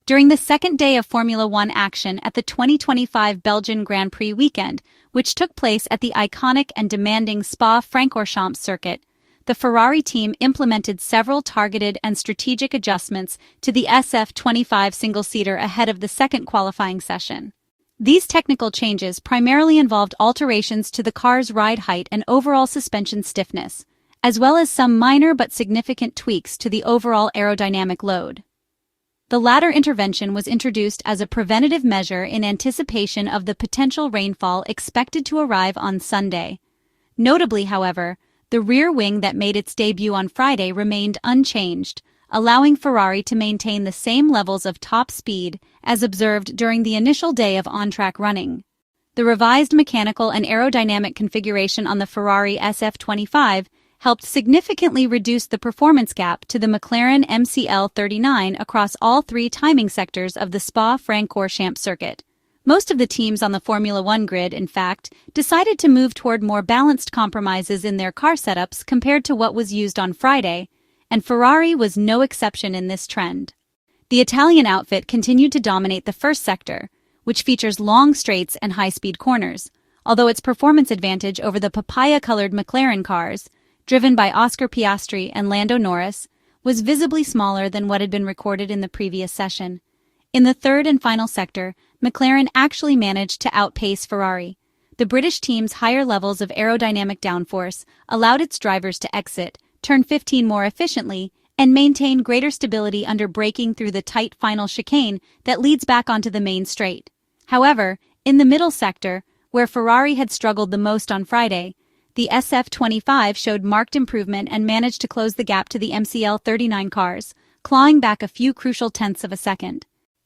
during the second day of Formula One action at the 2025 Belgian Grand Prix weekend, which took place at the iconic and demanding Spa-Francorchamps circuit, the Ferrari team implemented several targeted and strategic adjustments to the SF-25 single-seater ahead of the second qualifying session. These technical changes primarily involved alterations to the car's ride height and overall suspension stiffness, as well as some minor but significant tweaks to the overall aerodynamic load. The latter intervention was introduced as a preventative measure in anticipation of the potential rainfall expected to arrive on Sunday. Notably, however, the rear wing that made its debut on Friday remained unchanged, allowing Ferrari to maintain the same levels of top speed as observed during the initial day of on-track running. The revised mechanical and aerodynamic configuration on the Ferrari SF-25 helped significantly reduce the performance gap to the McLaren MCL39 across all three timing sectors of the Spa-Francorchamps circuit. Most of the teams on the Formula One grid, in fact, decided to move toward more balanced compromises in their car setups compared to what was used on Friday, and Ferrari was no exception in this trend. The Italian outfit continued to dominate the first sector, which features long straights and high-speed corners, although its performance advantage over the papaya-colored McLaren cars, driven by Oscar Piastri and Lando Norris, was visibly smaller than what had been recorded in the previous session. In the third and final sector, McLaren actually managed to outpace Ferrari. The British team's higher levels of aerodynamic downforce allowed its drivers to exit, turn 15 more efficiently, and maintain greater stability under braking through the tight final chicane that leads back onto the main straight. However, in the middle sector, where Ferrari had struggled the most on Friday, the SF-25 showed marked improvement and managed to close the gap to the MCL39 cars, clawing back a few crucial tenths of a second.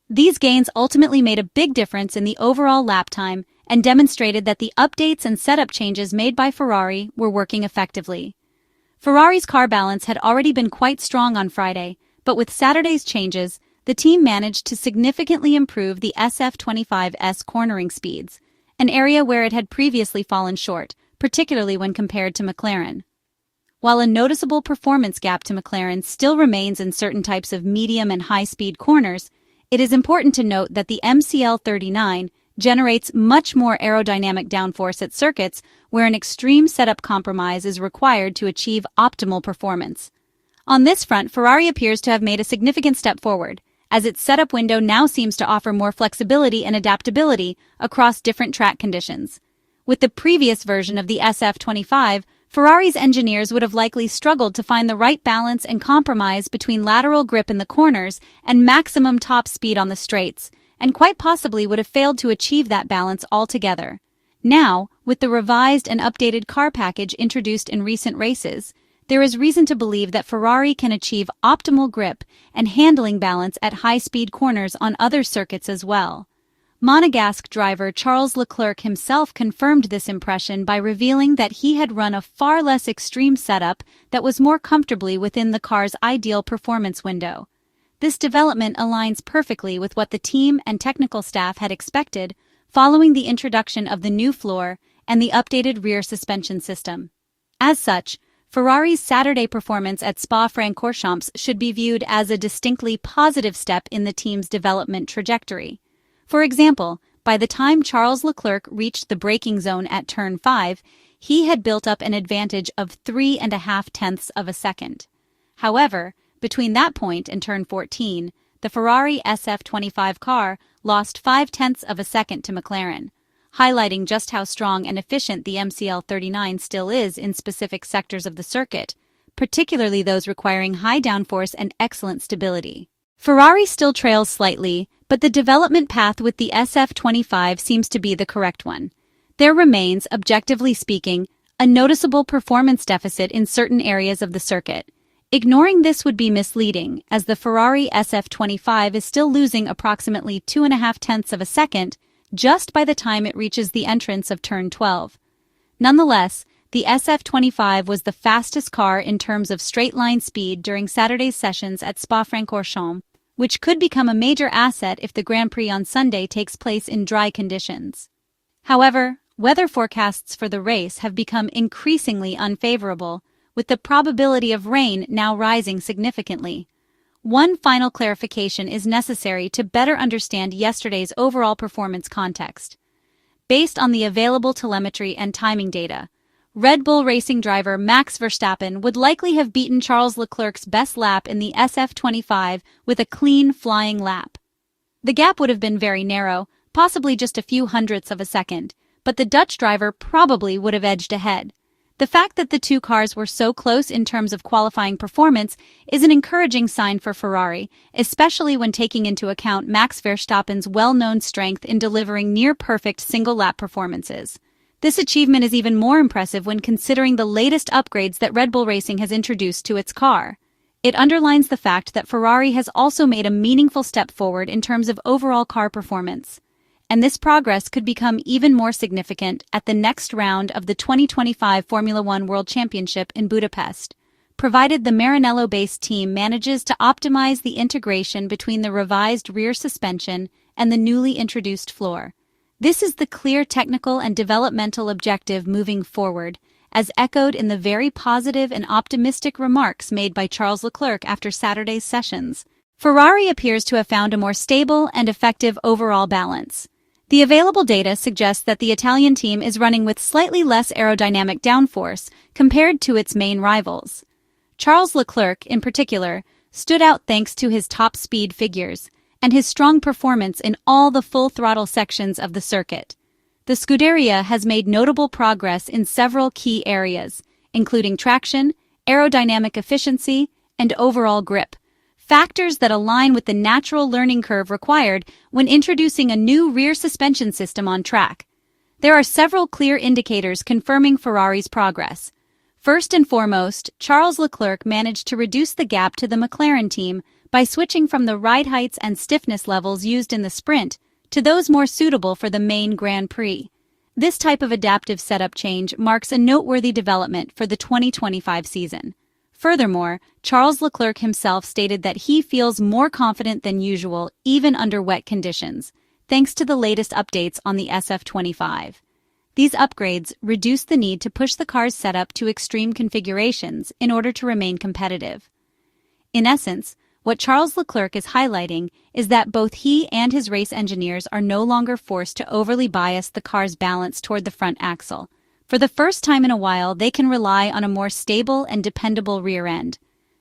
These gains ultimately made a big difference in the overall lap time and demonstrated that the updates and setup changes made by Ferrari were working effectively. Ferrari's car balance had already been quite strong on Friday, but with Saturday's changes, the team managed to significantly improve the SF-25's cornering speeds, an area where it had previously fallen short, particularly when compared to McLaren. While a noticeable performance gap to McLaren still remains in certain types of medium and high-speed corners, it is important to note that the MCL39 generates much more aerodynamic downforce at circuits where an extreme setup compromise is required to achieve optimal performance. On this front, Ferrari appears to have made a significant step forward, as its setup window now seems to offer more flexibility and adaptability across different track conditions. With the previous version of the SF-25, Ferrari's engineers would have likely struggled to find the right balance and compromise between lateral grip in the corners and maximum top speed on the straights, and quite possibly would have failed to achieve that balance altogether. Now, with the revised and updated car package introduced in recent races, there is reason to believe that Ferrari can achieve optimal grip and handling balance at high-speed corners on other circuits as well. Monegasque driver Charles Leclerc himself confirmed this impression by revealing that he had run a far less extreme setup that was more comfortably within the car's ideal performance window. This development aligns perfectly with what the team and technical staff had expected following the introduction of the new floor and the updated rear suspension system. As such, Ferrari's Saturday performance at Spa-Francorchamps should be viewed as a distinctly positive step in the team's development trajectory. For example, by the time Charles Leclerc reached the braking zone at Turn 5, he had built up an advantage of 3.5 tenths of a second. However, between that point and Turn 14, the Ferrari SF-25 car lost 5 tenths of a second to McLaren, highlighting just how strong and efficient the MCL39 still is in specific sectors of the circuit, particularly those requiring high downforce and excellent stability. Ferrari still trails slightly, but the development path with the SF-25 seems to be the correct one. There remains, objectively speaking, a noticeable performance deficit in certain areas of the circuit. Ignoring this would be misleading, as the Ferrari SF-25 is still losing approximately 2.5 tenths of a second just by the time it reaches the entrance of Turn 12. Nonetheless, the SF-25 was the fastest car in terms of straight-line speed during Saturday's sessions at Spa-Francorchamps, which could become a major asset if the Grand Prix on Sunday takes place in dry conditions. However, weather forecasts for the race have become increasingly unfavorable, with the probability of rain now rising significantly. one final clarification is necessary to better understand yesterday's overall performance context. Based on the available telemetry and timing data, Red Bull Racing driver Max Verstappen would likely have beaten Charles Leclerc's best lap in the SF-25 with a clean flying lap. The gap would have been very narrow, possibly just a few hundredths of a second, but the Dutch driver probably would have edged ahead. The fact that the two cars were so close in terms of qualifying performance is an encouraging sign for Ferrari, especially when taking into account Max Verstappen's well-known strength in delivering near-perfect single-lap performances. This achievement is even more impressive when considering the latest upgrades that Red Bull Racing has introduced to its car. It underlines the fact that Ferrari has also made a meaningful step forward in terms of overall car performance. And this progress could become even more significant at the next round of the 2025 Formula One World Championship in Budapest, provided the Maranello-based team manages to optimize the integration between the revised rear suspension and the newly introduced floor. This is the clear technical and developmental objective moving forward, as echoed in the very positive and optimistic remarks made by Charles Leclerc after Saturday's sessions. Ferrari appears to have found a more stable and effective overall balance. The available data suggests that the Italian team is running with slightly less aerodynamic downforce compared to its main rivals. Charles Leclerc, in particular, stood out thanks to his top speed figures and his strong performance in all the full-throttle sections of the circuit. The Scuderia has made notable progress in several key areas, including traction, aerodynamic efficiency, and overall grip, factors that align with the natural learning curve required when introducing a new rear suspension system on track. There are several clear indicators confirming Ferrari's progress. First and foremost, Charles Leclerc managed to reduce the gap to the McLaren team by switching from the ride heights and stiffness levels used in the sprint to those more suitable for the main Grand Prix. This type of adaptive setup change marks a noteworthy development for the 2025 season. Furthermore, Charles Leclerc himself stated that he feels more confident than usual even under wet conditions, thanks to the latest updates on the SF-25. These upgrades reduce the need to push the car's setup to extreme configurations in order to remain competitive. In essence, what Charles Leclerc is highlighting is that both he and his race engineers are no longer forced to overly bias the car's balance toward the front axle. For the first time in a while, they can rely on a more stable and dependable rear end.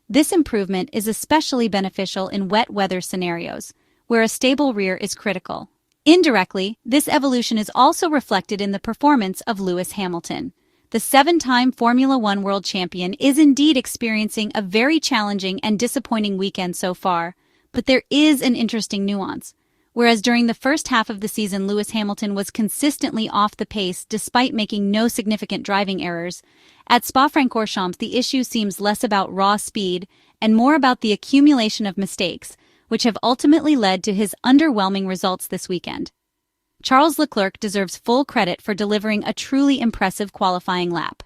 This improvement is especially beneficial in wet weather scenarios, where a stable rear is critical. Indirectly, this evolution is also reflected in the performance of Lewis Hamilton. The seven-time Formula One world champion is indeed experiencing a very challenging and disappointing weekend so far, but there is an interesting nuance. Whereas during the first half of the season, Lewis Hamilton was consistently off the pace despite making no significant driving errors, at Spa-Francorchamps the issue seems less about raw speed and more about the accumulation of mistakes, which have ultimately led to his underwhelming results this weekend. Charles Leclerc deserves full credit for delivering a truly impressive qualifying lap.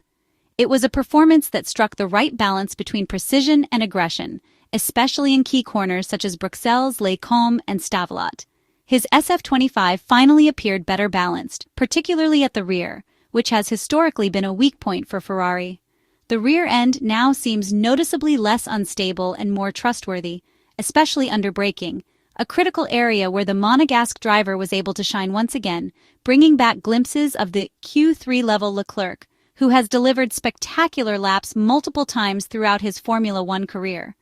It was a performance that struck the right balance between precision and aggression, especially in key corners such as Bruxelles, Les Combes, and Stavelot. His SF-25 finally appeared better balanced, particularly at the rear, which has historically been a weak point for Ferrari. The rear end now seems noticeably less unstable and more trustworthy, especially under braking, a critical area where the Monegasque driver was able to shine once again, bringing back glimpses of the Q3-level Leclerc, who has delivered spectacular laps multiple times throughout his Formula One career.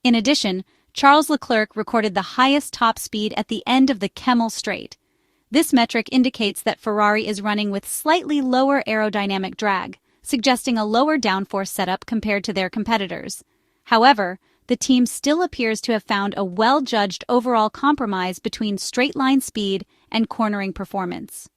In addition, Charles Leclerc recorded the highest top speed at the end of the Kemmel straight. This metric indicates that Ferrari is running with slightly lower aerodynamic drag, suggesting a lower downforce setup compared to their competitors. However, the team still appears to have found a well-judged overall compromise between straight-line speed and cornering performance.